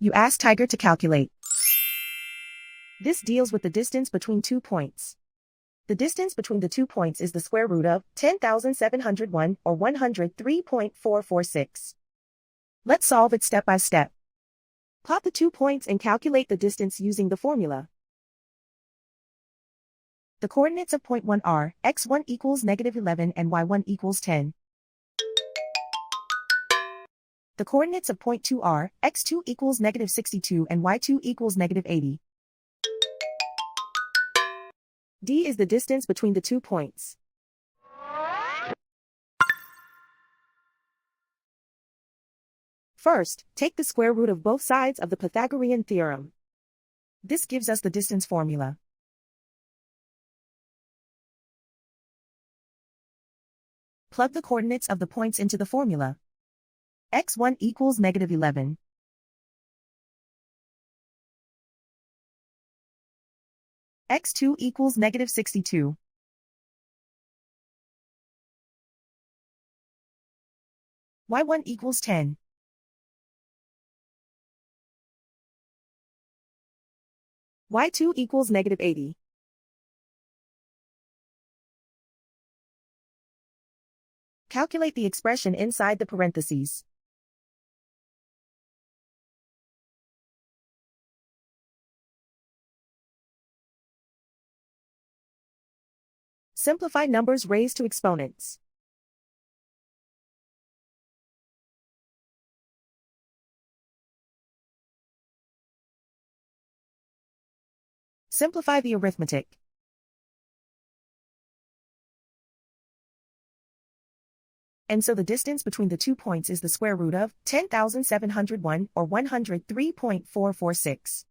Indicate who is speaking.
Speaker 1: You ask Tiger to calculate. This deals with the distance between 2 points. The distance between the 2 points is the square root of 10,701 or 103.446. Let's solve it step by step. Plot the 2 points and calculate the distance using the formula. The coordinates of point 1 are x1 equals -11 and y1 equals 10. The coordinates of point 2 are x2 equals -62 and y2 equals -80. D is the distance between the 2 points. First, take the square root of both sides of the Pythagorean theorem. This gives us the distance formula. Plug the coordinates of the points into the formula. x1 equals -11. x2 equals -62. y1 equals 10. y2 equals -80. Calculate the expression inside the parentheses. Simplify numbers raised to exponents. Simplify the arithmetic. And so the distance between the 2 points is the square root of 10,701 or 103.446.